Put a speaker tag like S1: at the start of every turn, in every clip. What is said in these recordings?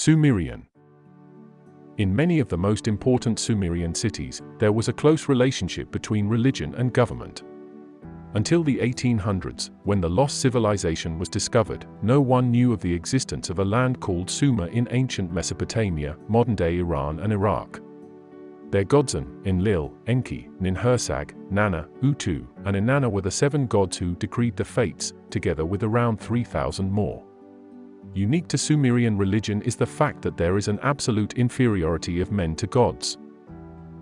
S1: Sumerian. In many of the most important Sumerian cities, there was a close relationship between religion and government. Until the 1800s, when the lost civilization was discovered, no one knew of the existence of a land called Sumer in ancient Mesopotamia, modern-day Iran and Iraq. Their gods Enlil, Enki, Ninhursag, Nana, Utu, and Inanna were the 7 gods who decreed the fates, together with around 3,000 more. Unique to Sumerian religion is the fact that there is an absolute inferiority of men to gods.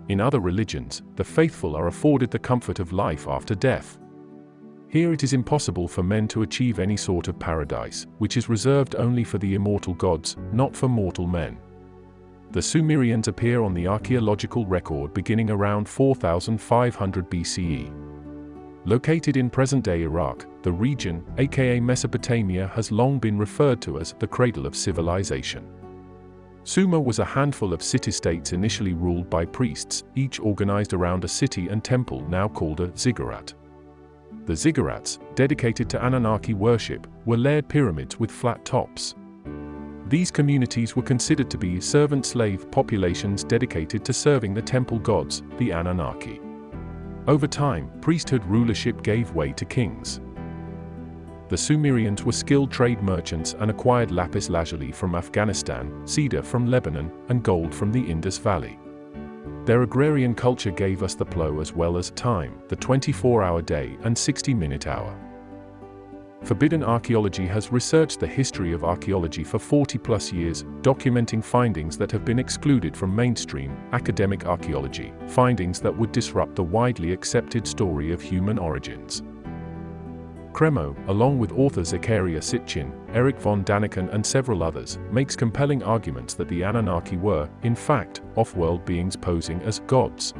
S1: In other religions, the faithful are afforded the comfort of life after death. Here it is impossible for men to achieve any sort of paradise, which is reserved only for the immortal gods, not for mortal men. The Sumerians appear on the archaeological record beginning around 4500 BCE. Located in present-day Iraq, the region, aka Mesopotamia, has long been referred to as the cradle of civilization. Sumer was a handful of city-states initially ruled by priests, each organized around a city and temple now called a ziggurat. The ziggurats, dedicated to Anunnaki worship, were layered pyramids with flat tops. These communities were considered to be servant-slave populations dedicated to serving the temple gods, the Anunnaki. Over time, priesthood rulership gave way to kings. The Sumerians were skilled trade merchants and acquired lapis lazuli from Afghanistan, cedar from Lebanon, and gold from the Indus Valley. Their agrarian culture gave us the plow as well as time, the 24-hour day and 60-minute hour. Forbidden Archaeology has researched the history of archaeology for 40+ years, documenting findings that have been excluded from mainstream academic archaeology, findings that would disrupt the widely accepted story of human origins. Cremo, along with authors Zakaria Sitchin, Eric von Daniken and several others, makes compelling arguments that the Anunnaki were, in fact, off-world beings posing as gods.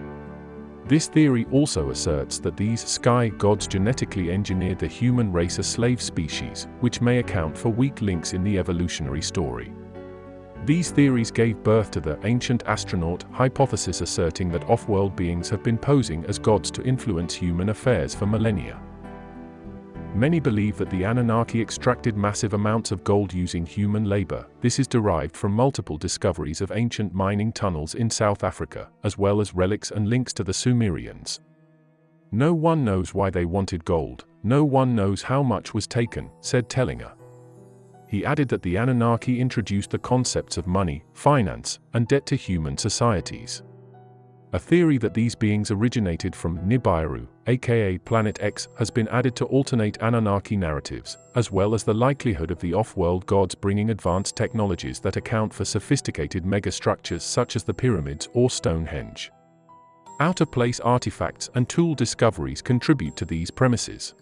S1: This theory also asserts that these sky gods genetically engineered the human race a slave species, which may account for weak links in the evolutionary story. These theories gave birth to the ancient astronaut hypothesis, asserting that off-world beings have been posing as gods to influence human affairs for millennia. Many believe that the Anunnaki extracted massive amounts of gold using human labor. This is derived from multiple discoveries of ancient mining tunnels in South Africa, as well as relics and links to the Sumerians. No one knows why they wanted gold, no one knows how much was taken, said Tellinger. He added that the Anunnaki introduced the concepts of money, finance, and debt to human societies. A theory that these beings originated from Nibiru, aka Planet X, has been added to alternate Anunnaki narratives, as well as the likelihood of the off-world gods bringing advanced technologies that account for sophisticated megastructures such as the pyramids or Stonehenge. Out-of-place artifacts and tool discoveries contribute to these premises.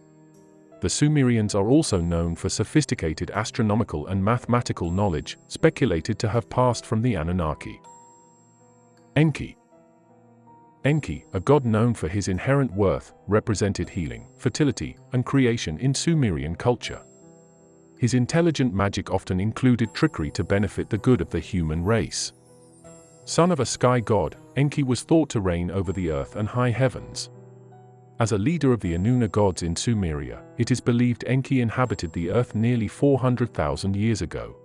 S1: The Sumerians are also known for sophisticated astronomical and mathematical knowledge, speculated to have passed from the Anunnaki. Enki. Enki, a god known for his inherent worth, represented healing, fertility, and creation in Sumerian culture. His intelligent magic often included trickery to benefit the good of the human race. Son of a sky god, Enki was thought to reign over the earth and high heavens. As a leader of the Annuna gods in Sumeria, it is believed Enki inhabited the earth nearly 400,000 years ago.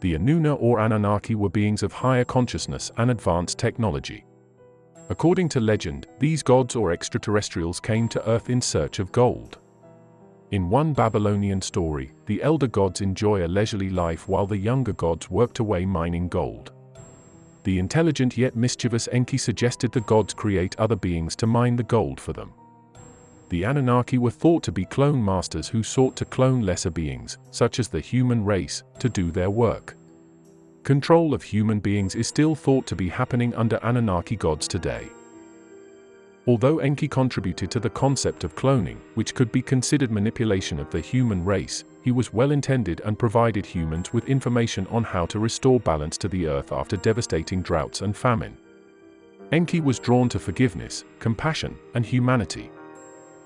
S1: The Annuna or Anunnaki were beings of higher consciousness and advanced technology. According to legend, these gods or extraterrestrials came to Earth in search of gold. In one Babylonian story, the elder gods enjoy a leisurely life while the younger gods worked away mining gold. The intelligent yet mischievous Enki suggested the gods create other beings to mine the gold for them. The Anunnaki were thought to be clone masters who sought to clone lesser beings, such as the human race, to do their work. Control of human beings is still thought to be happening under Anunnaki gods today. Although Enki contributed to the concept of cloning, which could be considered manipulation of the human race, he was well-intended and provided humans with information on how to restore balance to the earth after devastating droughts and famine. Enki was drawn to forgiveness, compassion, and humanity.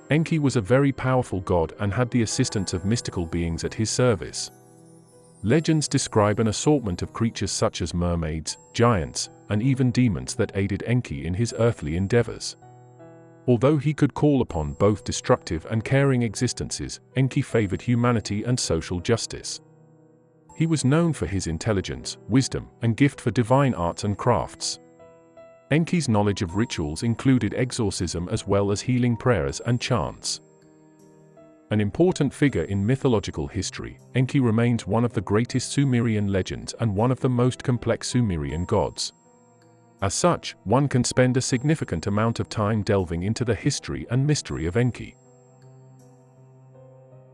S1: Enki was a very powerful god and had the assistance of mystical beings at his service. Legends describe an assortment of creatures such as mermaids, giants, and even demons that aided Enki in his earthly endeavors. Although he could call upon both destructive and caring existences, Enki favored humanity and social justice. He was known for his intelligence, wisdom, and gift for divine arts and crafts. Enki's knowledge of rituals included exorcism as well as healing prayers and chants. An important figure in mythological history, Enki remains one of the greatest Sumerian legends and one of the most complex Sumerian gods. As such, one can spend a significant amount of time delving into the history and mystery of Enki.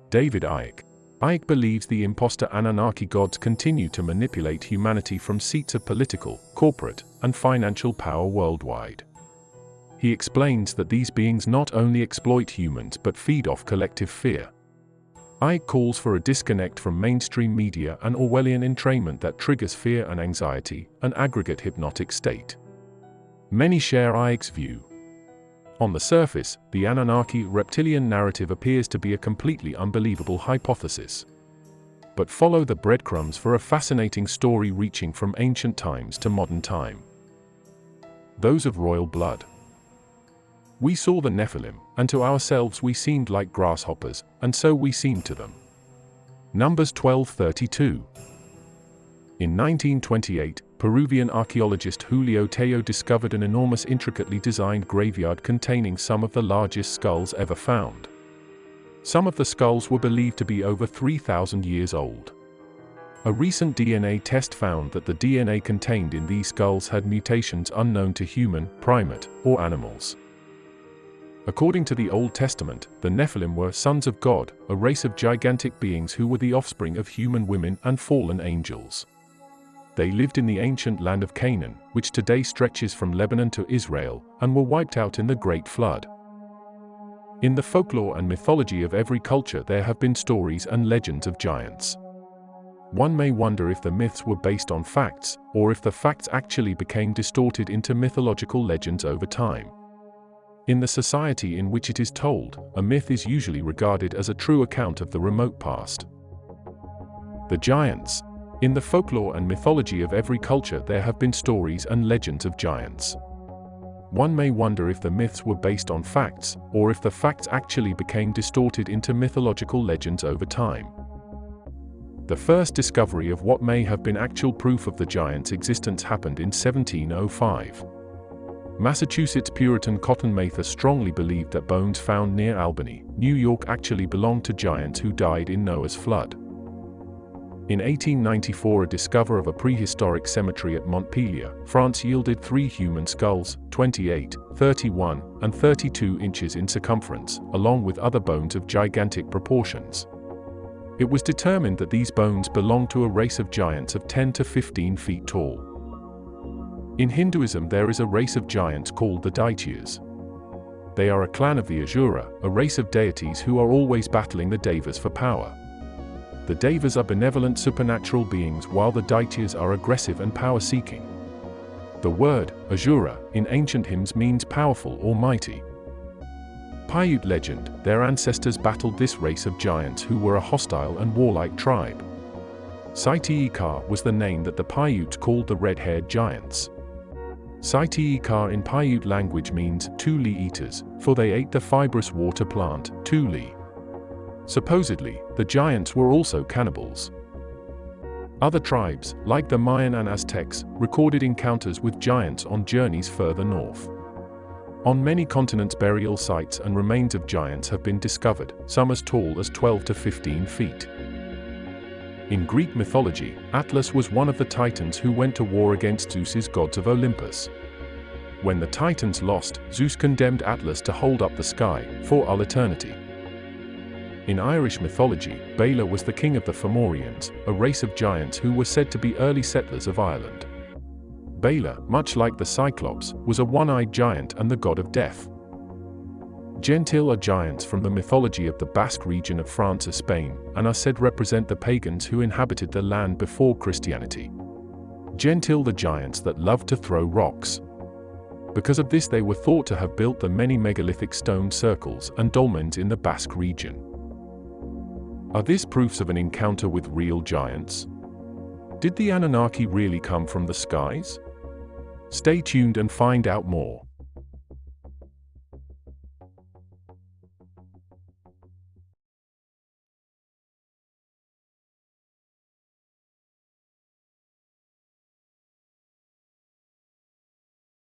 S1: David Icke. Icke believes the imposter Anunnaki gods continue to manipulate humanity from seats of political, corporate, and financial power worldwide. He explains that these beings not only exploit humans but feed off collective fear. Icke calls for a disconnect from mainstream media and Orwellian entrainment that triggers fear and anxiety, an aggregate hypnotic state. Many share Icke's view. On the surface, the Anunnaki reptilian narrative appears to be a completely unbelievable hypothesis. But follow the breadcrumbs for a fascinating story reaching from ancient times to modern time. Those of royal blood. We saw the Nephilim, and to ourselves we seemed like grasshoppers, and so we seemed to them. Numbers 12:32. In 1928, Peruvian archaeologist Julio Tello discovered an enormous intricately designed graveyard containing some of the largest skulls ever found. Some of the skulls were believed to be over 3,000 years old. A recent DNA test found that the DNA contained in these skulls had mutations unknown to human, primate, or animals. According to the Old Testament, the Nephilim were sons of God, a race of gigantic beings who were the offspring of human women and fallen angels. They lived in the ancient land of Canaan, which today stretches from Lebanon to Israel, and were wiped out in the Great Flood. In the folklore and mythology of every culture there have been stories and legends of giants. One may wonder if the myths were based on facts, or if the facts actually became distorted into mythological legends over time. In the society in which it is told, a myth is usually regarded as a true account of the remote past. The giants. In the folklore and mythology of every culture there have been stories and legends of giants. One may wonder if the myths were based on facts, or if the facts actually became distorted into mythological legends over time. The first discovery of what may have been actual proof of the giants' existence happened in 1705. Massachusetts Puritan Cotton Mather strongly believed that bones found near Albany, New York actually belonged to giants who died in Noah's flood. In 1894 a discovery of a prehistoric cemetery at Montpellier, France yielded 3 human skulls, 28, 31, and 32 inches in circumference, along with other bones of gigantic proportions. It was determined that these bones belonged to a race of giants of 10 to 15 feet tall. In Hinduism there is a race of giants called the Daityas. They are a clan of the Asura, a race of deities who are always battling the Devas for power. The Devas are benevolent supernatural beings while the Daityas are aggressive and power-seeking. The word, Asura, in ancient hymns means powerful or mighty. Paiute legend, their ancestors battled this race of giants who were a hostile and warlike tribe. Saiti-Ikar was the name that the Paiutes called the red-haired giants. Saiti-Ikar in Paiute language means tule eaters, for they ate the fibrous water plant, tule. Supposedly, the giants were also cannibals. Other tribes, like the Mayan and Aztecs, recorded encounters with giants on journeys further north. On many continents burial sites and remains of giants have been discovered, some as tall as 12 to 15 feet. In Greek mythology, Atlas was one of the Titans who went to war against Zeus's gods of Olympus. When the Titans lost, Zeus condemned Atlas to hold up the sky for all eternity. In Irish mythology, Bela was the king of the Fomorians, a race of giants who were said to be early settlers of Ireland. Bela, much like the Cyclops, was a one-eyed giant and the god of death. Gentil are giants from the mythology of the Basque region of France or Spain, and are said represent the pagans who inhabited the land before Christianity. Gentil the giants that loved to throw rocks. Because of this they were thought to have built the many megalithic stone circles and dolmens in the Basque region. Are these proofs of an encounter with real giants? Did the Anunnaki really come from the skies? Stay tuned and find out more.